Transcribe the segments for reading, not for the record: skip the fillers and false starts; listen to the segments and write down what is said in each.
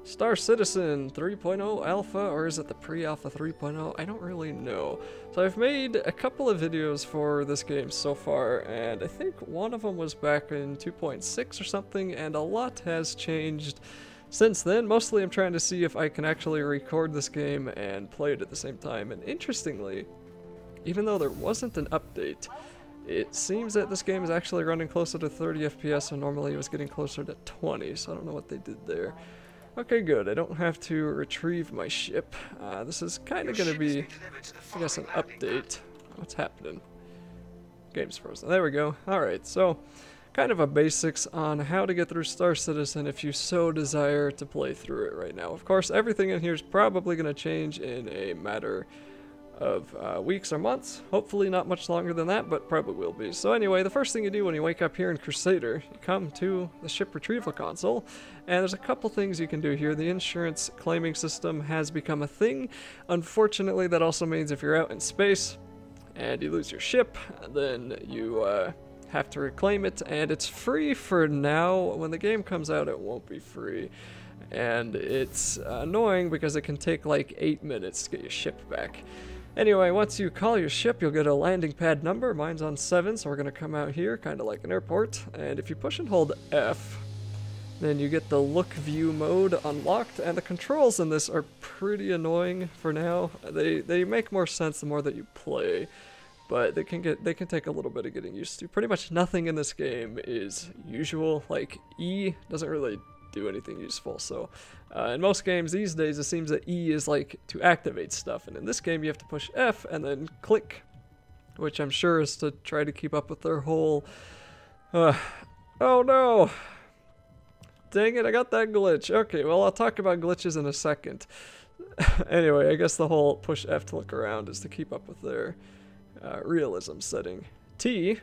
Star Citizen 3.0 Alpha, or is it the pre-alpha 3.0? I don't really know. So I've made a couple of videos for this game so far, and I think one of them was back in 2.6 or something, and a lot has changed since then. Mostly I'm trying to see if I can actually record this game and play it at the same time, and interestingly, even though there wasn't an update, it seems that this game is actually running closer to 30 FPS, and normally it was getting closer to 20, so I don't know what they did there. Okay, good. I don't have to retrieve my ship. This is kind of going to be, I guess, an update. What's happening? Game's frozen. There we go. Alright, so kind of a basics on how to get through Star Citizen if you so desire to play through it right now. Of course, everything in here is probably going to change in a matter of weeks or months. Hopefully not much longer than that, but probably will be. So anyway, the first thing you do when you wake up here in Crusader, you come to the ship retrieval console, and there's a couple things you can do here. The insurance claiming system has become a thing. Unfortunately, that also means if you're out in space and you lose your ship, then you have to reclaim it, and it's free for now. When the game comes out, it won't be free. And it's annoying because it can take like 8 minutes to get your ship back. Anyway, once you call your ship, you'll get a landing pad number. Mine's on 7, so we're going to come out here, kind of like an airport. And if you push and hold F, then you get the look view mode unlocked. And the controls in this are pretty annoying for now. They make more sense the more that you play, but they can take a little bit of getting used to. Pretty much nothing in this game is usual. Like E doesn't really do anything useful. So in most games these days it seems that E is like to activate stuff, and in this game you have to push F and then click, which I'm sure is to try to keep up with their whole oh no, dang it, I got that glitch. Okay, well, I'll talk about glitches in a second. Anyway, I guess the whole push F to look around is to keep up with their realism setting. T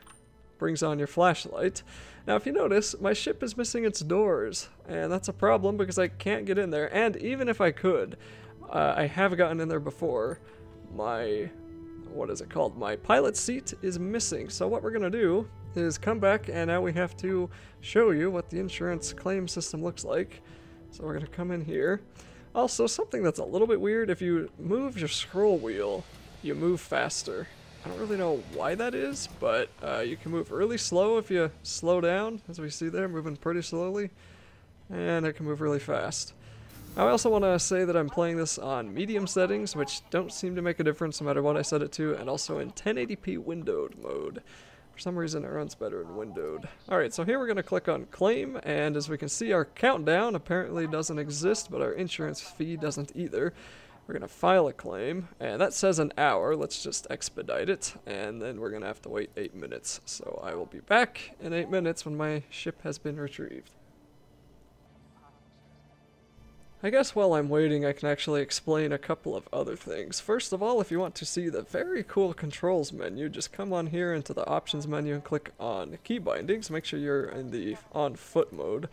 brings on your flashlight. Now, if you notice, my ship is missing its doors, and that's a problem because I can't get in there. And even if I could, I have gotten in there before. My, what is it called? My pilot seat is missing. So what we're gonna do is come back, and now we have to show you what the insurance claim system looks like. So we're gonna come in here. Also, something that's a little bit weird, if you move your scroll wheel, you move faster. I don't really know why that is, but you can move really slow if you slow down, as we see there, moving pretty slowly, and I can move really fast. I also want to say that I'm playing this on medium settings, which don't seem to make a difference no matter what I set it to, and also in 1080p windowed mode. For some reason it runs better in windowed. Alright, so here we're going to click on claim, and as we can see, our countdown apparently doesn't exist, but our insurance fee doesn't either. We're going to file a claim, and that says an hour. Let's just expedite it, and then we're going to have to wait 8 minutes. So I will be back in 8 minutes when my ship has been retrieved. I guess while I'm waiting, I can actually explain a couple of other things. First of all, if you want to see the very cool controls menu, just come on here into the options menu and click on key bindings. Make sure you're in the on foot mode,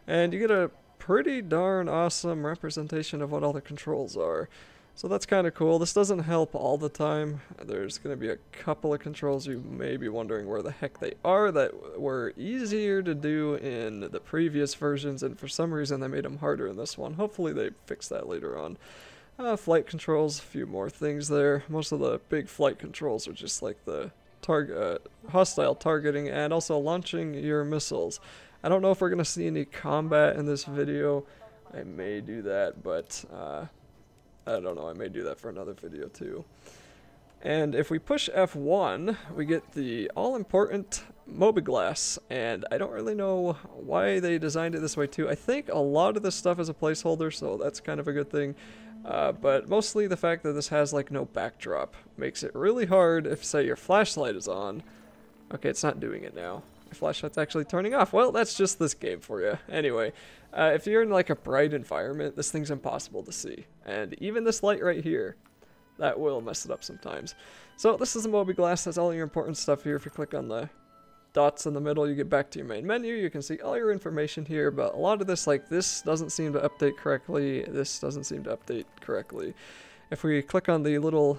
and you get a pretty darn awesome representation of what all the controls are. So that's kind of cool. This doesn't help all the time. There's going to be a couple of controls you may be wondering where the heck they are that were easier to do in the previous versions, and for some reason they made them harder in this one. Hopefully they fix that later on. Flight controls, a few more things there. Most of the big flight controls are just like the hostile targeting and also launching your missiles. I don't know if we're going to see any combat in this video. I may do that, but I don't know. I may do that for another video too. And if we push F1, we get the all-important Mobiglass, and I don't really know why they designed it this way too. I think a lot of this stuff is a placeholder, so that's kind of a good thing. But mostly the fact that this has like no backdrop makes it really hard if, say, your flashlight is on. Okay, it's not doing it now. My flashlight's actually turning off. Well, that's just this game for you. Anyway, if you're in like a bright environment, this thing's impossible to see. And even this light right here, that will mess it up sometimes. So this is the Mobiglass. That's all your important stuff here. If you click on the dots in the middle, you get back to your main menu. You can see all your information here, but a lot of this, like this, doesn't seem to update correctly. This doesn't seem to update correctly. If we click on the little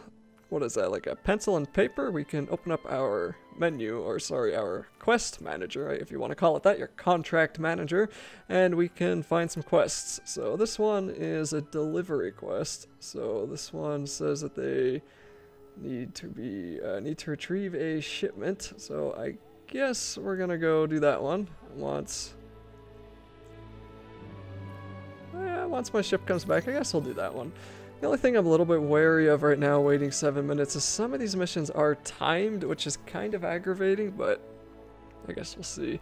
what is that, like a pencil and paper, we can open up our menu, or sorry, our quest manager, right, if you want to call it that, your contract manager, and we can find some quests. So this one is a delivery quest. So this one says that they need to retrieve a shipment. So I guess we're gonna go do that one once my ship comes back. I guess we'll do that one. The only thing I'm a little bit wary of right now, waiting 7 minutes, is some of these missions are timed, which is kind of aggravating, but I guess we'll see.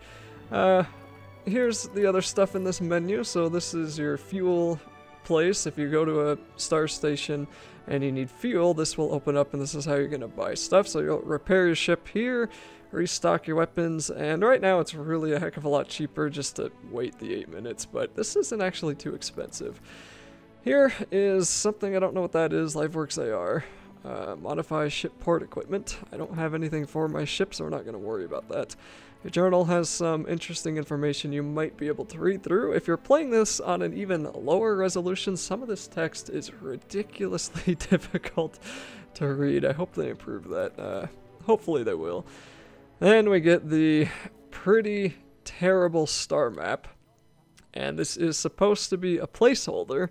Here's the other stuff in this menu. So this is your fuel place. If you go to a star station and you need fuel, this will open up, and this is how you're going to buy stuff. So you'll repair your ship here, restock your weapons, and right now it's really a heck of a lot cheaper just to wait the 8 minutes, but this isn't actually too expensive. Here is something, I don't know what that is, LiveWorks AR. Modify ship port equipment. I don't have anything for my ship, so we're not going to worry about that. Your journal has some interesting information you might be able to read through. If you're playing this on an even lower resolution, some of this text is ridiculously difficult to read. I hope they improve that. Hopefully they will. Then we get the pretty terrible star map, and this is supposed to be a placeholder.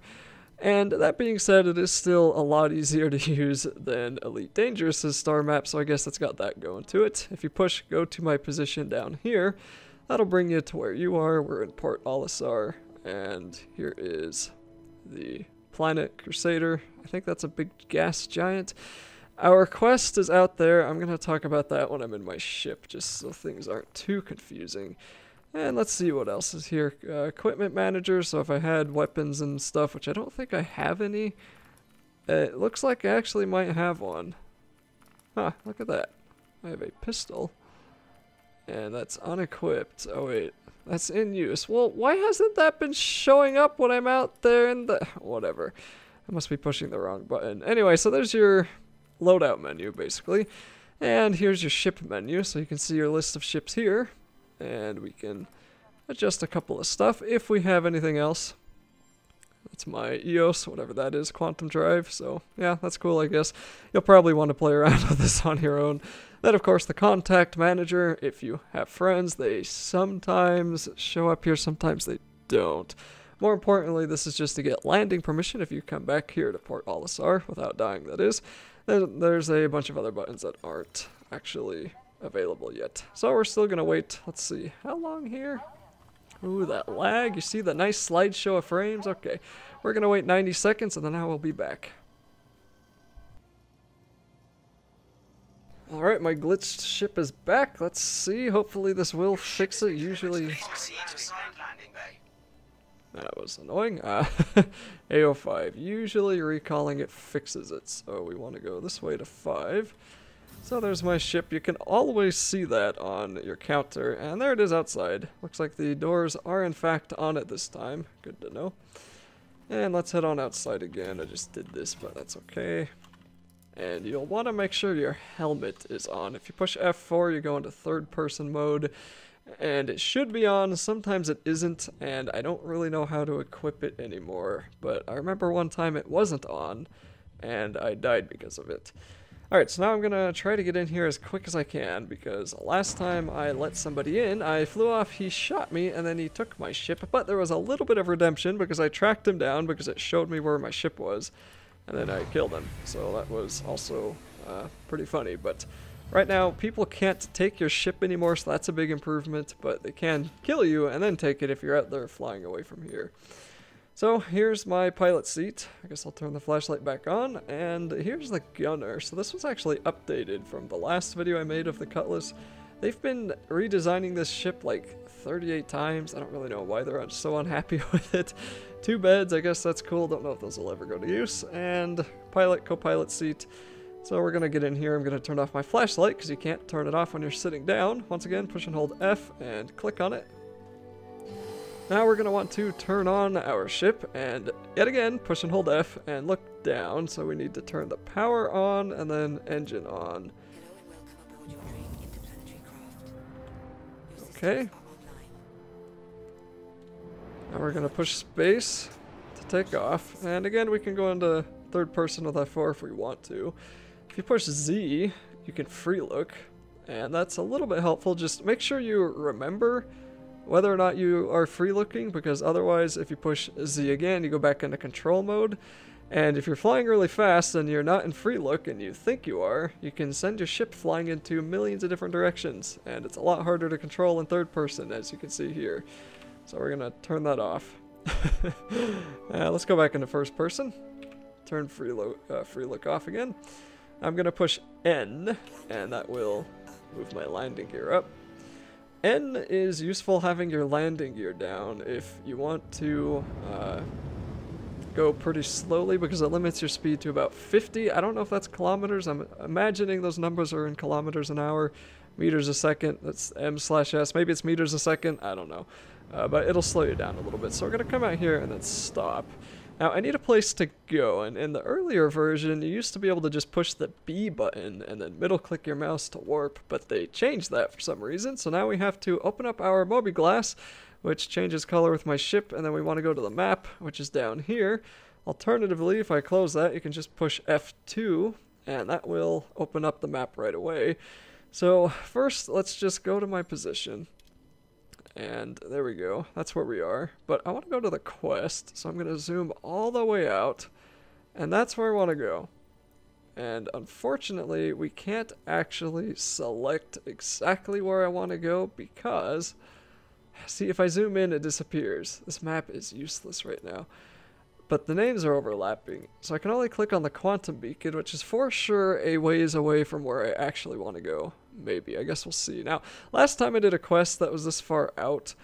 And that being said, it is still a lot easier to use than Elite Dangerous's star map, so I guess that's got that going to it. If you push go to my position down here, that'll bring you to where you are. We're in Port Olisar, and here is the planet Crusader. I think that's a big gas giant. Our quest is out there. I'm going to talk about that when I'm in my ship, just so things aren't too confusing. And let's see what else is here. Equipment manager, so if I had weapons and stuff, which I don't think I have any, it looks like I actually might have one. Huh, look at that. I have a pistol. And that's unequipped. Oh wait, that's in use. Well, why hasn't that been showing up when I'm out there in the... Whatever. I must be pushing the wrong button. Anyway, so there's your loadout menu, basically. And here's your ship menu, so you can see your list of ships here. And we can adjust a couple of stuff if we have anything else. That's my EOS, whatever that is, quantum drive. So yeah, that's cool, I guess. You'll probably want to play around with this on your own. Then of course the contact manager. If you have friends, they sometimes show up here, sometimes they don't. More importantly, this is just to get landing permission if you come back here to Port Olisar without dying, that is. There's a bunch of other buttons that aren't actually available yet. So we're still gonna wait. Let's see. How long here? Ooh, that lag. You see the nice slideshow of frames? Okay. We're gonna wait 90 seconds and then I will be back. Alright, my glitched ship is back. Let's see. Hopefully this will fix it. Usually... That was annoying. AO5. Usually recalling it fixes it. So we want to go this way to 5. So there's my ship. You can always see that on your counter. And there it is outside. Looks like the doors are in fact on it this time. Good to know. And let's head on outside again. I just did this, but that's okay. And you'll want to make sure your helmet is on. If you push F4, you go into third person mode. And it should be on. Sometimes it isn't. And I don't really know how to equip it anymore. But I remember one time it wasn't on. And I died because of it. Alright, so now I'm gonna try to get in here as quick as I can, because last time I let somebody in, I flew off, he shot me, and then he took my ship, but there was a little bit of redemption because I tracked him down because it showed me where my ship was, and then I killed him, so that was also pretty funny. But right now, people can't take your ship anymore, so that's a big improvement, but they can kill you and then take it if you're out there flying away from here. So here's my pilot seat. I guess I'll turn the flashlight back on, and here's the gunner. So this was actually updated from the last video I made of the Cutlass. They've been redesigning this ship like 38 times. I don't really know why they're so unhappy with it. 2 beds, I guess that's cool. Don't know if those will ever go to use. And pilot, co-pilot seat. So we're gonna get in here. I'm gonna turn off my flashlight because you can't turn it off when you're sitting down. Once again, push and hold F and click on it. Now we're going to want to turn on our ship, and yet again, push and hold F and look down. So we need to turn the power on and then engine on. Okay. Now we're going to push space to take off. And again, we can go into third person with F4 if we want to. If you push Z, you can free look, and that's a little bit helpful. Just make sure you remember whether or not you are free looking, because otherwise if you push Z again, you go back into control mode. And if you're flying really fast and you're not in free look and you think you are, you can send your ship flying into millions of different directions, and it's a lot harder to control in third person, as you can see here. So we're gonna turn that off. Let's go back into first person. Turn free look off again. I'm gonna push N, and that will move my landing gear up. N is useful having your landing gear down if you want to go pretty slowly, because it limits your speed to about 50. I don't know if that's kilometers. I'm imagining those numbers are in kilometers an hour, meters a second. That's M/S. Maybe it's meters a second. I don't know. But it'll slow you down a little bit. So we're going to come out here and then stop. Now, I need a place to go, and in the earlier version, you used to be able to just push the B button and then middle-click your mouse to warp, but they changed that for some reason. So now we have to open up our mobi-glass, which changes color with my ship, and then we want to go to the map, which is down here. Alternatively, if I close that, you can just push F2, and that will open up the map right away. So first, let's just go to my position. And there we go. That's where we are. But I want to go to the quest, so I'm going to zoom all the way out, and that's where I want to go. And unfortunately, we can't actually select exactly where I want to go because, see, if I zoom in, it disappears. This map is useless right now. But the names are overlapping, so I can only click on the quantum beacon, which is for sure a ways away from where I actually want to go. Maybe. I guess we'll see. Now, last time I did a quest that was this far out,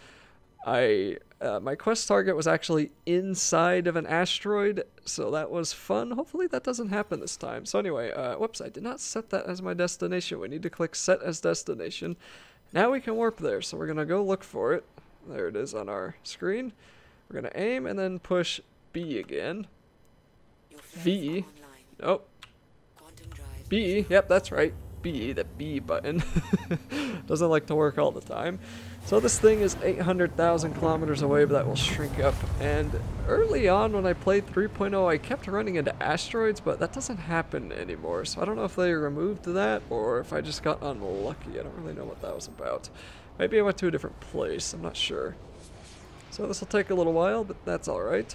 my quest target was actually inside of an asteroid, so that was fun. Hopefully that doesn't happen this time. So anyway, whoops, I did not set that as my destination. We need to click Set as Destination. Now we can warp there, so we're going to go look for it. There it is on our screen. We're going to aim and then push B again. V. Nope. B. Yep, that's right. B, the B button. Doesn't like to work all the time. So this thing is 800,000 kilometers away, but that will shrink up. And early on when I played 3.0, I kept running into asteroids, but that doesn't happen anymore. So I don't know if they removed that or if I just got unlucky. I don't really know what that was about. Maybe I went to a different place. I'm not sure. So this will take a little while, but that's alright.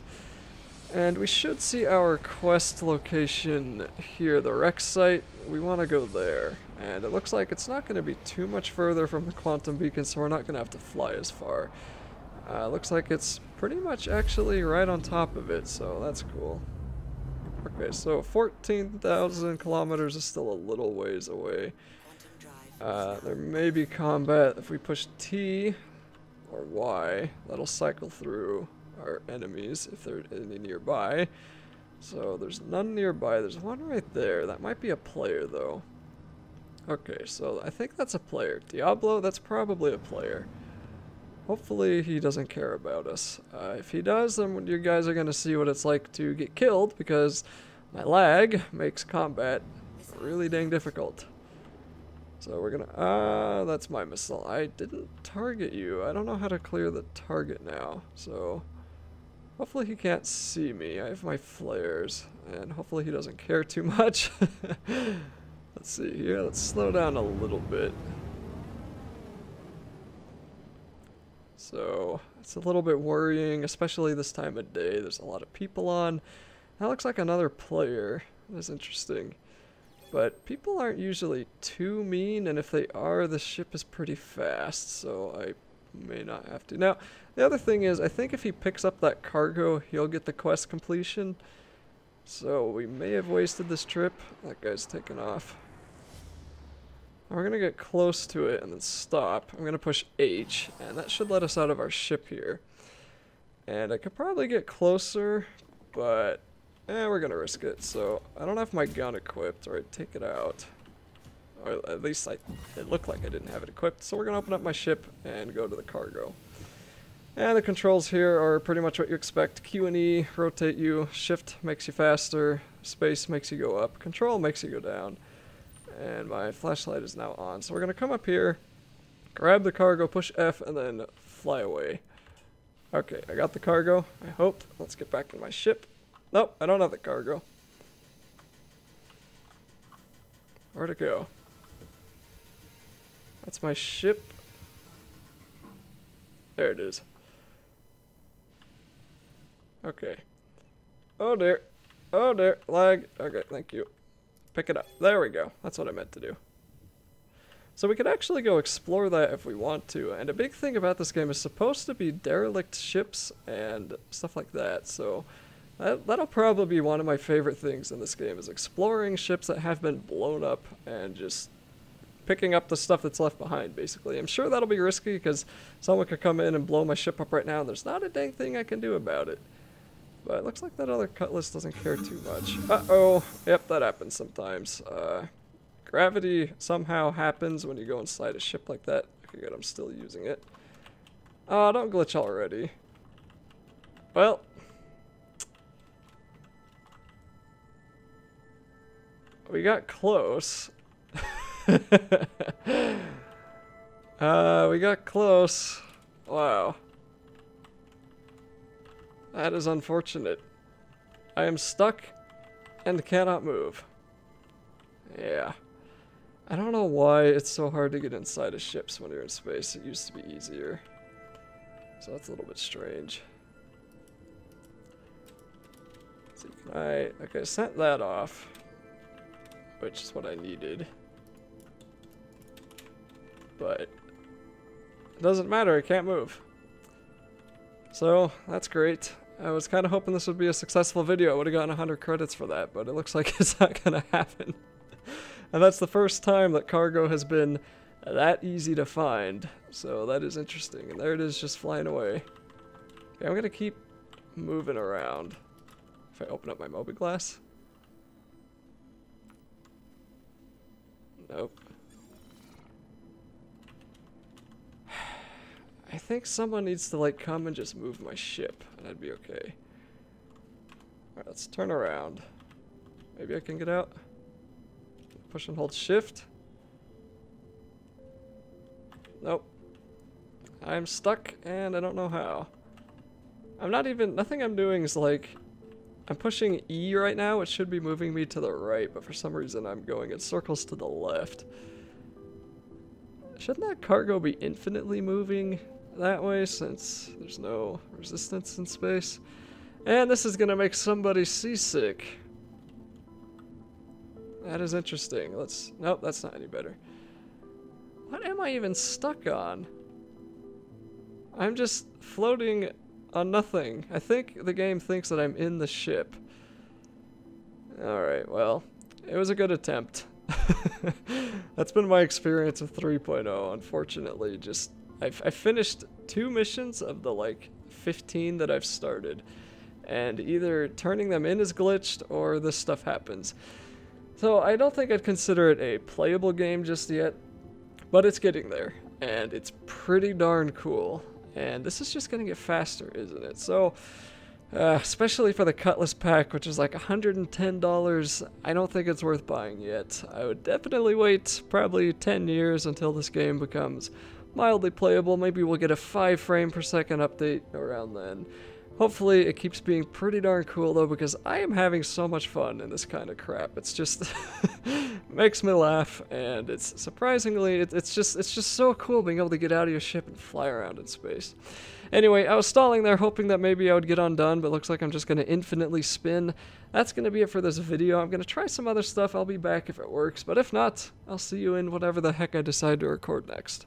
And we should see our quest location here, the wreck site. We want to go there. And it looks like it's not going to be too much further from the quantum beacon, so we're not going to have to fly as far. Looks like it's pretty much actually right on top of it, so that's cool. Okay, so 14,000 kilometers is still a little ways away. There may be combat. If we push T or Y, that'll cycle through our enemies if they're any nearby. So there's none nearby. There's one right there. That might be a player though. Okay, so I think that's a player. Diablo, that's probably a player. Hopefully he doesn't care about us. If he does, then you guys are going to see what it's like to get killed, because my lag makes combat really dang difficult. So we're gonna, that's my missile. I didn't target you. I don't know how to clear the target now, so hopefully he can't see me. I have my flares, and hopefully he doesn't care too much. Let's see here. Let's slow down a little bit. So it's a little bit worrying, especially this time of day. There's a lot of people on. That looks like another player. That's interesting. But people aren't usually too mean, and if they are, the ship is pretty fast, so I may not have to. Now, the other thing is, I think if he picks up that cargo, he'll get the quest completion. So we may have wasted this trip. That guy's taken off. We're going to get close to it and then stop. I'm going to push H, and that should let us out of our ship here. And I could probably get closer, but we're going to risk it. So I don't have my gun equipped, or I'd take it out. Or at least it looked like I didn't have it equipped. So we're going to open up my ship and go to the cargo. And the controls here are pretty much what you expect. Q and E rotate you, shift makes you faster, space makes you go up, control makes you go down. And my flashlight is now on. So we're going to come up here, grab the cargo, push F, and then fly away. Okay, I got the cargo, I hope. Let's get back in my ship. Nope, I don't have the cargo. Where'd it go? That's my ship. There it is. Okay. Oh dear. Oh dear. Lag. Okay, thank you. Pick it up. There we go. That's what I meant to do. So we could actually go explore that if we want to. And a big thing about this game is supposed to be derelict ships and stuff like that. So that'll probably be one of my favorite things in this game, is exploring ships that have been blown up and just picking up the stuff that's left behind, basically. I'm sure that'll be risky because someone could come in and blow my ship up right now, and there's not a dang thing I can do about it. But it looks like that other Cutlass doesn't care too much. Uh-oh. Yep, that happens sometimes. Gravity somehow happens when you go inside a ship like that. Okay, good, I'm still using it. Oh, don't glitch already. Well. We got close. We got close. Wow. That is unfortunate. I am stuck and cannot move. Yeah. I don't know why it's so hard to get inside of ships when you're in space. It used to be easier. So that's a little bit strange. So can okay, sent that off, which is what I needed. But it doesn't matter, I can't move. So that's great. I was kind of hoping this would be a successful video. I would have gotten 100 credits for that, but it looks like it's not going to happen. And that's the first time that cargo has been that easy to find. So that is interesting. And there it is, just flying away. Okay, I'm going to keep moving around. If I open up my mobi-glass. Nope. I think someone needs to, like, come and just move my ship, and I'd be okay. Alright, let's turn around. Maybe I can get out. Push and hold shift. Nope. I'm stuck, and I don't know how. I'm not even, nothing I'm doing is like, I'm pushing E right now, it should be moving me to the right, but for some reason I'm going in circles to the left. Shouldn't that cargo be infinitely moving that way since there's no resistance in space? And this is gonna make somebody seasick. That is interesting. Let's, nope, that's not any better. What am I even stuck on? I'm just floating on nothing. I think the game thinks that I'm in the ship. Alright, well, it was a good attempt. That's been my experience with 3.0, unfortunately. Just, I finished 2 missions of the, like, 15 that I've started. And either turning them in is glitched, or this stuff happens. So I don't think I'd consider it a playable game just yet, but it's getting there, and it's pretty darn cool. And this is just gonna get faster, isn't it? So, especially for the Cutlass pack, which is like $110, I don't think it's worth buying yet. I would definitely wait probably 10 years until this game becomes mildly playable. Maybe we'll get a 5 frame per second update around then. Hopefully it keeps being pretty darn cool though, because I am having so much fun in this kind of crap. It's just makes me laugh, and it's surprisingly it's just so cool being able to get out of your ship and fly around in space. Anyway, I was stalling there hoping that maybe I would get undone, but looks like I'm just going to infinitely spin. That's going to be it for this video. I'm going to try some other stuff. I'll be back if it works, but if not, I'll see you in whatever the heck I decide to record next.